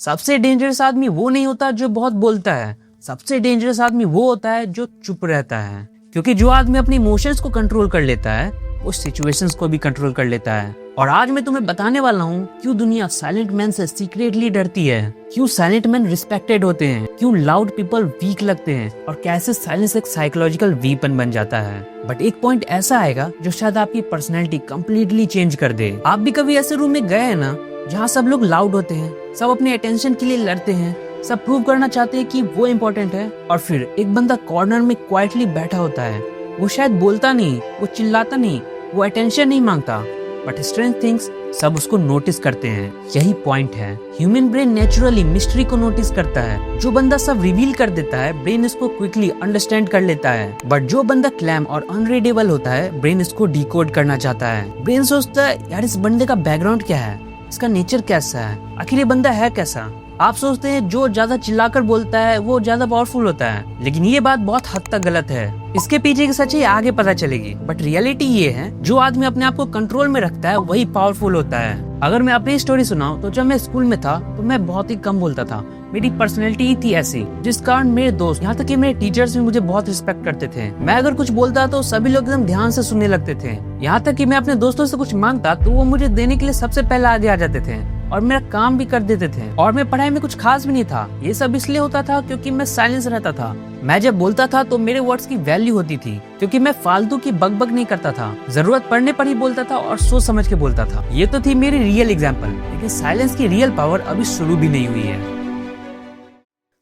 सबसे डेंजरस आदमी वो नहीं होता जो बहुत बोलता है, सबसे डेंजरस आदमी वो होता है जो चुप रहता है। क्योंकि जो आदमी अपने इमोशंस को कंट्रोल कर लेता है वो सिचुएशंस को भी कंट्रोल कर लेता है। और आज मैं तुम्हें बताने वाला हूँ क्यों दुनिया साइलेंट मैन से सीक्रेटली डरती है, क्यों साइलेंट मैन रिस्पेक्टेड होते हैं, क्यों लाउड पीपल वीक लगते हैं और कैसे साइलेंस एक साइकोलॉजिकल वीपन बन जाता है। बट एक पॉइंट ऐसा आएगा जो शायद आपकी पर्सनैलिटी कम्प्लीटली चेंज कर दे। आप भी कभी ऐसे रूम में गए हैं ना जहाँ सब लोग लाउड होते हैं, सब अपने अटेंशन के लिए लड़ते हैं, सब प्रूव करना चाहते हैं कि वो इम्पोर्टेंट है, और फिर एक बंदा कॉर्नर में क्वाइटली बैठा होता है। वो शायद बोलता नहीं, वो चिल्लाता नहीं, वो अटेंशन नहीं मांगता, बट स्ट्रेंज थिंग्स सब उसको नोटिस करते हैं। यही पॉइंट है, ह्यूमन ब्रेन नेचुरली मिस्ट्री को नोटिस करता है। जो बंदा सब रिवील कर देता है ब्रेन इसको क्विकली अंडरस्टैंड कर लेता है, बट जो बंदा क्लैम और अनरीडेबल होता है ब्रेन इसको डिकोड करना चाहता है। ब्रेन सोचता है यार इस बंदे का बैकग्राउंड क्या है, इसका नेचर कैसा है, आखिर ये बंदा है कैसा। आप सोचते हैं जो ज्यादा चिल्लाकर बोलता है वो ज्यादा पावरफुल होता है, लेकिन ये बात बहुत हद तक गलत है। इसके पीछे की सच्चाई आगे पता चलेगी, बट रियलिटी ये है जो आदमी अपने आप को कंट्रोल में रखता है वही पावरफुल होता है। अगर मैं अपनी स्टोरी सुनाऊं तो जब मैं स्कूल में था तो मैं बहुत ही कम बोलता था। मेरी पर्सनैलिटी ही थी ऐसी, जिस कारण मेरे दोस्त यहाँ तक कि मेरे टीचर्स भी मुझे बहुत रिस्पेक्ट करते थे। मैं अगर कुछ बोलता तो सभी लोग एकदम ध्यान से सुनने लगते थे। यहाँ तक कि मैं अपने दोस्तों से कुछ मांगता तो वो मुझे देने के लिए सबसे पहले आगे आ जाते थे और मेरा काम भी कर देते थे। और मैं पढ़ाई में कुछ खास भी नहीं था। ये सब इसलिए होता था क्योंकि मैं साइलेंस रहता था। मैं जब बोलता था तो मेरे वर्ड्स की वैल्यू होती थी, क्योंकि मैं फालतू की बकबक नहीं करता था। जरूरत पड़ने पर ही बोलता था और सोच समझ के बोलता था। ये तो थी मेरी रियल एग्जाम्पल, लेकिन साइलेंस की रियल पावर अभी शुरू भी नहीं हुई है।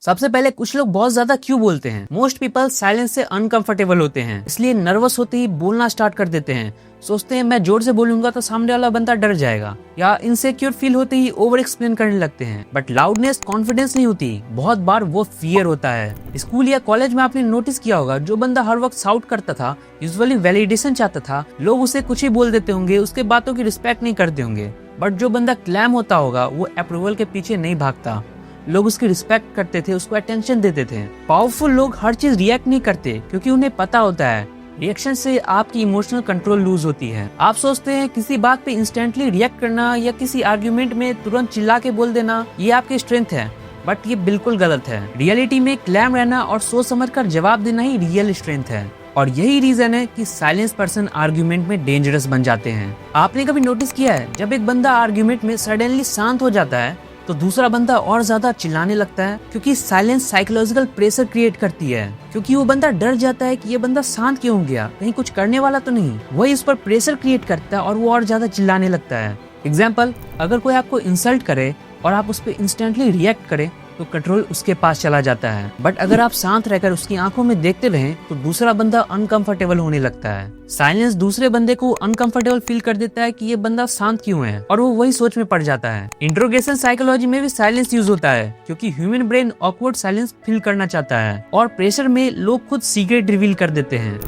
सबसे पहले कुछ लोग बहुत ज्यादा क्यों बोलते हैं। मोस्ट पीपल साइलेंस से अनकंफर्टेबल होते हैं, इसलिए नर्वस होते ही बोलना स्टार्ट कर देते हैं। सोचते हैं मैं जोर से बोलूंगा तो सामने वाला बंदा डर जाएगा, या इनसिक्योर फील होते ही ओवर एक्सप्लेन करने लगते हैं। बट लाउडनेस कॉन्फिडेंस नहीं होती, बहुत बार वो फियर होता है। स्कूल या कॉलेज में आपने नोटिस किया होगा जो बंदा हर वक्त शाउट करता था, यूजुअली वैलिडेशन चाहता था, लोग उसे कुछ ही बोल देते होंगे, उसके बातों की रिस्पेक्ट नहीं करते होंगे। बट जो बंदा क्लैम होता होगा वो अप्रूवल के पीछे नहीं भागता, लोग उसकी रिस्पेक्ट करते थे, उसको अटेंशन देते थे। पावरफुल लोग हर चीज रिएक्ट नहीं करते क्योंकि उन्हें पता होता है रिएक्शन से आपकी इमोशनल कंट्रोल लूज होती है। आप सोचते हैं किसी बात पे इंस्टेंटली रिएक्ट करना या किसी आर्ग्यूमेंट में तुरंत चिल्ला के बोल देना ये आपकी स्ट्रेंथ है, बट ये बिल्कुल गलत है। रियलिटी में क्लैम रहना और सोच समझकर जवाब देना ही रियल स्ट्रेंथ है। और यही रीजन है कि साइलेंस पर्सन आर्ग्यूमेंट में डेंजरस बन जाते हैं। आपने कभी नोटिस किया है जब एक बंदा आर्ग्यूमेंट में सडनली शांत हो जाता है तो दूसरा बंदा और ज्यादा चिल्लाने लगता है, क्योंकि साइलेंस साइकोलॉजिकल प्रेशर क्रिएट करती है। क्योंकि वो बंदा डर जाता है कि ये बंदा शांत क्यों हो गया, कहीं कुछ करने वाला तो नहीं। वही इस पर प्रेशर क्रिएट करता है और वो और ज्यादा चिल्लाने लगता है। एग्जाम्पल, अगर कोई आपको इंसल्ट करे और आप उस पर इंस्टेंटली रिएक्ट करें तो कंट्रोल उसके पास चला जाता है। बट अगर आप शांत रहकर उसकी आंखों में देखते रहें तो दूसरा बंदा अनकंफर्टेबल होने लगता है। साइलेंस दूसरे बंदे को अनकंफर्टेबल फील कर देता है कि ये बंदा शांत क्यों है, और वो वही सोच में पड़ जाता है। इंट्रोगेशन साइकोलॉजी में भी साइलेंस यूज होता है, क्योंकि human brain awkward silence feel करना चाहता है, और प्रेशर में लोग खुद सीक्रेट रिवील कर देते हैं।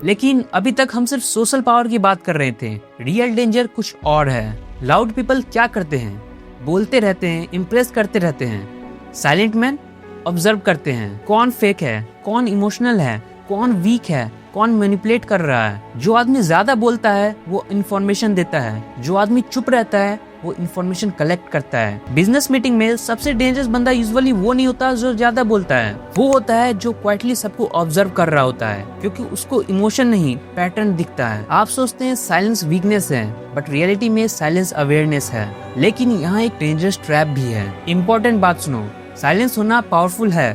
लेकिन अभी तक हम सिर्फ सोशल पावर की बात कर रहे थे, रियल डेंजर कुछ और है। लाउड पीपल क्या करते हैं, बोलते रहते हैं, इम्प्रेस करते रहते हैं। साइलेंट मैन ऑब्जर्व करते हैं, कौन फेक है, कौन इमोशनल है, कौन वीक है, कौन मैनिपुलेट कर रहा है। जो आदमी ज्यादा बोलता है वो इन्फॉर्मेशन देता है, जो आदमी चुप रहता है वो इन्फॉर्मेशन कलेक्ट करता है। बिजनेस मीटिंग में सबसे डेंजरस बंदा यूजुअली वो नहीं होता जो ज्यादा बोलता है, वो होता है जो क्वाइटली सबको ऑब्जर्व कर रहा होता है, क्योंकि उसको इमोशन नहीं पैटर्न दिखता है। आप सोचते हैं साइलेंस वीकनेस है, बट रियलिटी में साइलेंस अवेयरनेस है। लेकिन यहाँ एक डेंजरस ट्रैप भी है। इंपॉर्टेंट बात सुनो, साइलेंस होना पावरफुल है,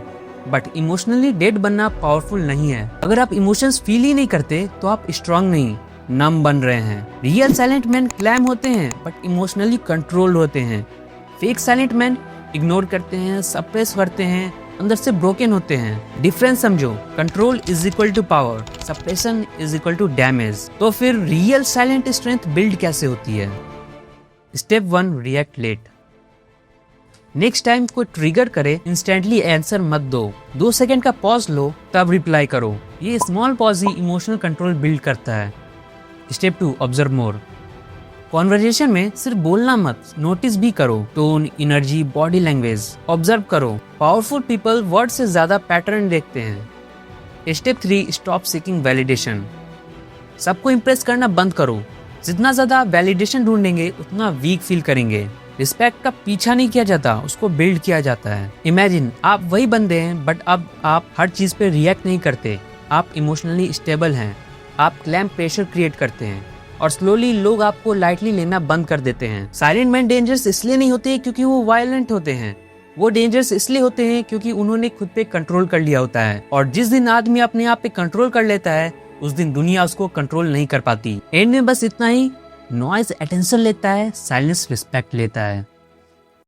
बट इमोशनली डेड बनना पावरफुल नहीं है। अगर आप इमोशंस फील ही नहीं करते तो आप स्ट्रांग नहीं, नम बन रहे हैं। रियल साइलेंट मैन क्लैम होते हैं बट इमोशनली कंट्रोल्ड होते हैं। फेक साइलेंट मैन इग्नोर करते हैं, सप्रेस करते हैं, अंदर से ब्रोकन होते हैं। डिफरेंस समझो, control is equal to power, suppression is equal to damage. तो फिर रियल साइलेंट स्ट्रेंथ बिल्ड कैसे होती है? Step 1, react late. Next time कोई ट्रिगर करे इंस्टेंटली आंसर मत दो, 2 सेकंड का पॉज लो तब रिप्लाई करो। ये स्मॉल पॉज ही इमोशनल कंट्रोल बिल्ड करता है। स्टेप 2, ऑब्जर्व मोर। कॉन्वर्जेशन में सिर्फ बोलना मत, नोटिस भी करो, tone, energy, body language observe करो। पावरफुल पीपल वर्ड से ज्यादा पैटर्न देखते हैं। Step 3, stop seeking validation. सबको इम्प्रेस करना बंद करो। जितना ज्यादा वैलिडेशन ढूंढेंगे उतना वीक फील करेंगे। रिस्पेक्ट का पीछा नहीं किया जाता, उसको बिल्ड किया जाता है। इमेजिन आप वही बंदे हैं बट अब आप हर चीज पे रिएक्ट नहीं करते, आप इमोशनली स्टेबल हैं, आप क्लैम प्रेशर क्रिएट करते हैं और स्लोली लोग आपको लाइटली लेना बंद कर देते हैं। साइलेंट मैन डेंजरस इसलिए नहीं होते क्योंकि वो वायलेंट होते हैं, वो डेंजरस इसलिए होते हैं क्योंकि उन्होंने खुद पे कंट्रोल कर लिया होता है। और जिस दिन आदमी अपने आप पे कंट्रोल कर लेता है उस दिन दुनिया उसको कंट्रोल नहीं कर पाती। एंड में बस इतना ही, नॉइज अटेंशन लेता है, साइलेंस रिस्पेक्ट लेता है।